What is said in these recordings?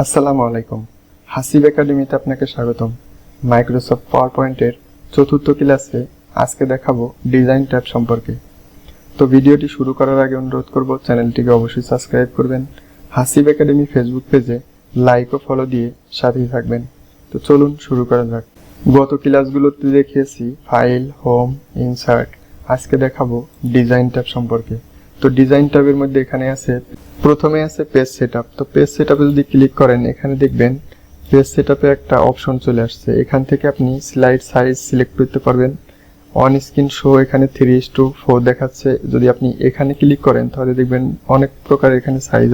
আসসালামু আলাইকুম। হাসিব একাডেমিতে আপনাকে স্বাগতম। মাইক্রোসফট পাওয়ার পয়েন্টের চতুর্থ ক্লাসে আজকে দেখাবো ডিজাইন ট্যাব সম্পর্কে। তো ভিডিওটি শুরু করার আগে অনুরোধ করব চ্যানেলটিকে অবশ্যই সাবস্ক্রাইব করবেন। হাসিব একাডেমি ফেসবুক পেজে লাইক ও ফলো দিয়ে সাথেই থাকবেন। তো চলুন শুরু করা যাক। গত ক্লাসগুলোতে দেখিয়েছি ফাইল, হোম, ইনসার্ট। আজকে দেখাবো ডিজাইন ট্যাব সম্পর্কে। তো ডিজাইন ট্যাবের মধ্যে এখানে আছে, প্রথমে আছে পেজ সেটআপ। তো পেজ সেটআপে যদি ক্লিক করেন এখানে দেখবেন পেজ সেটআপে একটা অপশন চলে আসছে। এখান থেকে আপনি স্লাইড সাইজ সিলেক্ট করতে পারবেন। অন স্ক্রিন শো এখানে 3:4 দেখাচ্ছে। যদি আপনি এখানে ক্লিক করেন তাহলে দেখবেন অনেক প্রকার এখানে সাইজ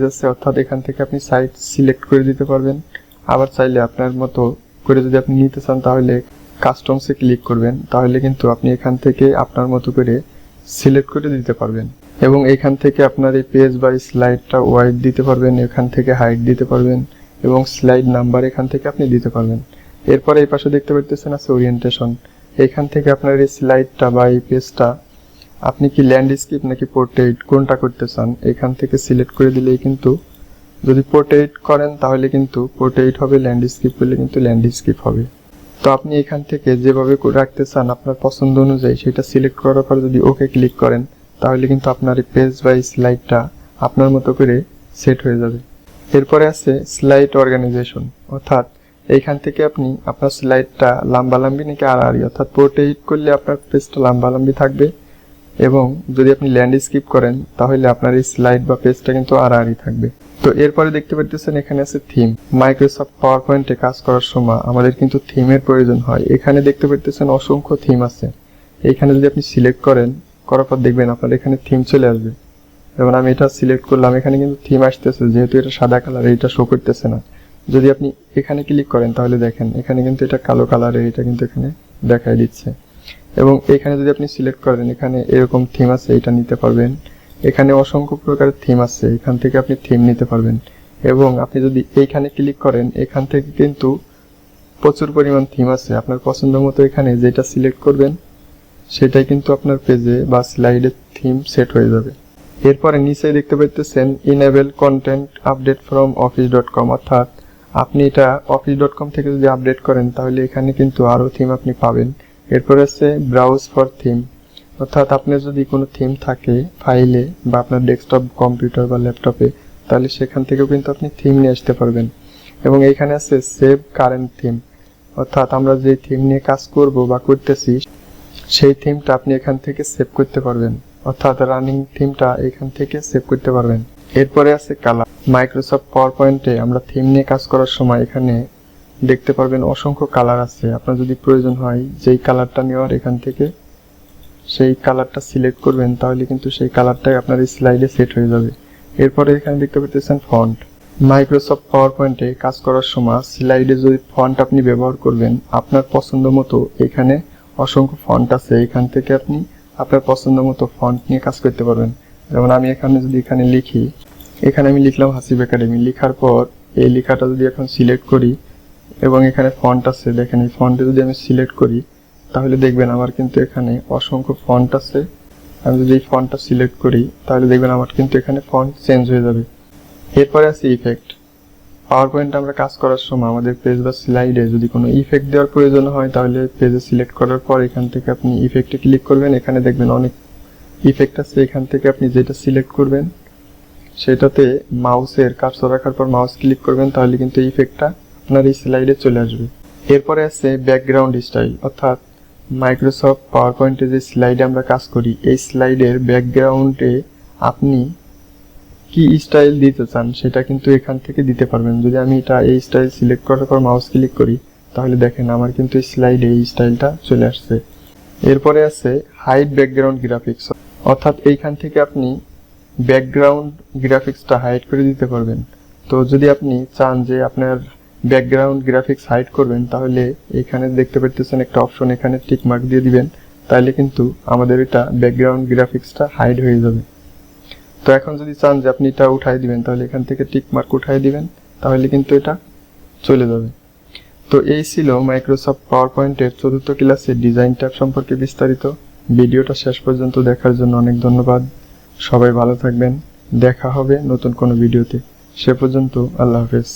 আছে, অর্থাৎ এখান থেকে আপনি সাইজ সিলেক্ট করে দিতে পারবেন। আবার চাইলে আপনার মতো করে যদি আপনি নিতে চান তাহলে কাস্টমসে ক্লিক করবেন, তাহলে কিন্তু আপনি এখান থেকে আপনার মতো করে সিলেক্ট করে দিতে পারবেন। এবং এখান থেকে আপনার এই পেজ বা স্লাইডটা ওয়াইড দিতে পারবেন, এখান থেকে হাইট দিতে পারবেন এবং স্লাইড নাম্বার এখান থেকে আপনি দিতে পারবেন। এরপরে এই পাশে দেখতে পাচ্ছেন আছে ওরিয়েন্টেশন। এখান থেকে আপনার এই স্লাইডটা বা এই পেজটা আপনি কি ল্যান্ডস্কেপ নাকি পোর্ট্রেট কোনটা করতে চান এখান থেকে সিলেক্ট করে দিলেই কিন্তু, যদি পোর্ট্রেট করেন তাহলে কিন্তু পোর্ট্রেট হবে, ল্যান্ডস্কেপ করলে কিন্তু ল্যান্ডস্কেপ হবে। তো আপনি এখান থেকে যেভাবে রাখতে চান আপনার পছন্দ অনুযায়ী সেটা সিলেক্ট করার পর যদি ওকে ক্লিক করেন তাহলে কিন্তু আপনার এই পেজ বা স্লাইডটা আপনার মতো করে সেট হয়ে যাবে। এরপরে আছে স্লাইড অর্গানাইজেশন, অর্থাৎ এইখান থেকে আপনি আপনার স্লাইডটা লম্বালম্বি নাকি আড়াআড়ি, অর্থাৎ পোর্ট্রেট করলে আপনার পেজটা লম্বালম্বি থাকবে এবং যদি আপনি ল্যান্ডস্কেপ করেন তাহলে আপনার এই স্লাইড বা পেজটা কিন্তু আড়াআড়ি থাকবে। তো এরপরে দেখতে পাচ্ছেন এখানে আছে থিম। মাইক্রোসফট পাওয়ার পয়েন্টে কাজ করার সময় আমাদের কিন্তু থিমের প্রয়োজন হয়। এখানে দেখতে পাচ্ছেন অসংখ্য থিম আছে। এখানে যদি আপনি সিলেক্ট করার পর দেখবেন আপনার এখানে থিম চলে আসবে। যেমন আমি এটা সিলেক্ট করলাম, এখানে কিন্তু থিম আসতেছে, যেহেতু এটা সাদা কালার এটা শো করতেছে না। যদি আপনি এখানে ক্লিক করেন তাহলে দেখেন এখানে কিন্তু এটা কালো কালারের, এটা কিন্তু এখানে দেখাই দিচ্ছে। এবং এখানে যদি আপনি সিলেক্ট করেন এখানে এরকম থিম আছে, এটা নিতে পারবেন। এখানে অসংখ্য প্রকারের থিম আছে, এখান থেকে আপনি থিম নিতে পারবেন। এবং আপনি যদি এইখানে ক্লিক করেন এখান থেকে কিন্তু প্রচুর পরিমাণ থিম আছে। আপনার পছন্দ মতো এখানে যেটা সিলেক্ট করবেন সেটাই কিন্তু আপনার পেজে বা স্লাইডে থিম সেট হয়ে যাবে। এরপরে নিচে দেখতে পাচ্ছেন enable content update from office.com, অর্থাৎ আপনি এটা office.com থেকে যদি আপডেট করেন তাহলে এখানে কিন্তু আরো থিম আপনি পাবেন। এরপর আছে ব্রাউজ ফর থিম, অর্থাৎ আপনার যদি কোনো থিম থাকে ফাইলে বা আপনার ডেস্কটপ কম্পিউটার বা ল্যাপটপে তাহলে সেখান থেকেও কিন্তু আপনি থিম নিয়ে আসতে পারবেন। এবং এখানে আছে সেভ কারেন্ট থিম, অর্থাৎ আমরা যে থিম নিয়ে কাজ করব বা করতেছি সেই থিমটা আপনি এখান থেকে সেভ করতে পারবেন, অর্থাৎ রানিং থিমটা এখান থেকে সেভ করতে পারবেন। এরপরে আছে কালার। মাইক্রোসফট পাওয়ার পয়েন্টে আমরা থিম নিয়ে কাজ করার সময় এখানে দেখতে পারবেন অসংখ্য কালার আছে। আপনার যদি প্রয়োজন হয় যেই কালারটা নেওয়ার এখান থেকে সেই কালারটা সিলেক্ট করবেন তাহলে কিন্তু সেই কালারটাই আপনার এই স্লাইডে সেট হয়ে যাবে। এরপরে এখানে দেখতে পাচ্ছেন ফন্ট। মাইক্রোসফট পাওয়ার পয়েন্টে কাজ করার সময় স্লাইডে যদি ফন্ট আপনি ব্যবহার করবেন আপনার পছন্দ মতো, এখানে অসংখ্য ফন্ট আছে, এখান থেকে আপনি আপনার পছন্দ মতো ফন্ট নিয়ে কাজ করতে পারবেন। যেমন আমি এখানে লিখি, এখানে আমি লিখলাম হাসিব একাডেমি, লেখার পর এই লেখাটা যদি এখন সিলেক্ট করি এবং এখানে ফন্ট আছে, দেখেন এই ফন্টে যদি আমি সিলেক্ট করি তাহলে দেখবেন আমার কিন্তু এখানে অসংখ্য ফন্ট আছে। আমি যদি এই ফন্টটা সিলেক্ট করি তাহলে দেখবেন আমার কিন্তু এখানে ফন্ট চেঞ্জ হয়ে যাবে। এরপরে আছে ইফেক্ট। পাওয়ার পয়েন্টে আমরা কাজ করার সময় আমাদের পেজ বা স্লাইডে যদি কোনো ইফেক্ট দেওয়ার প্রয়োজন হয় তাহলে পেজে সিলেক্ট করার পর এখান থেকে আপনি ইফেক্টে ক্লিক করবেন। এখানে দেখবেন অনেক ইফেক্ট আছে, এখান থেকে আপনি যেটা সিলেক্ট করবেন সেটাতে মাউসের কার্সর রাখার পর মাউস ক্লিক করবেন তাহলে কিন্তু ইফেক্টটা আপনার এই স্লাইডে চলে আসবে। এরপরে আছে ব্যাকগ্রাউন্ড স্টাইল, অর্থাৎ মাইক্রোসফট পাওয়ার পয়েন্টে যে স্লাইডে আমরা কাজ করি এই স্লাইডের ব্যাকগ্রাউন্ডে আপনি কি স্টাইল দিতে চান সেটা কিন্তু এখান থেকে দিতে পারবেন। যদি আমি এই স্টাইল সিলেক্ট করার পর মাউস ক্লিক করি তাহলে দেখেন আমার কিন্তু এই স্লাইডে এই স্টাইলটা চলে আসছে। এরপরে আছে হাইড ব্যাকগ্রাউন্ড গ্রাফিক্স, অর্থাৎ এইখান থেকে আপনি ব্যাকগ্রাউন্ড গ্রাফিক্সটা হাইড করে দিতে পারবেন। তো যদি আপনি চান যে আপনার ব্যাকগ্রাউন্ড গ্রাফিক্স হাইড করবেন তাহলে এখানে দেখতে পাচ্ছেন একটা অপশন, এখানে টিক মার্ক দিয়ে দিবেন, তাহলে কিন্তু আমাদের এটা ব্যাকগ্রাউন্ড গ্রাফিক্সটা হাইড হয়ে যাবে। তো এখন যদি চান যে আপনি এটা উঠাই দিবেন তাহলে এখান থেকে টিক মার্ক উঠাই দিবেন, তাহলে কিন্তু এটা চলে যাবে। তো এই ছিল মাইক্রোসফট পাওয়ার পয়েন্টের চতুর্থ ক্লাসের ডিজাইন ট্যাব সম্পর্কে বিস্তারিত। ভিডিওটা শেষ পর্যন্ত দেখার জন্য অনেক ধন্যবাদ। সবাই ভালো থাকবেন, দেখা হবে নতুন কোনো ভিডিওতে। সে পর্যন্ত আল্লাহ হাফেজ।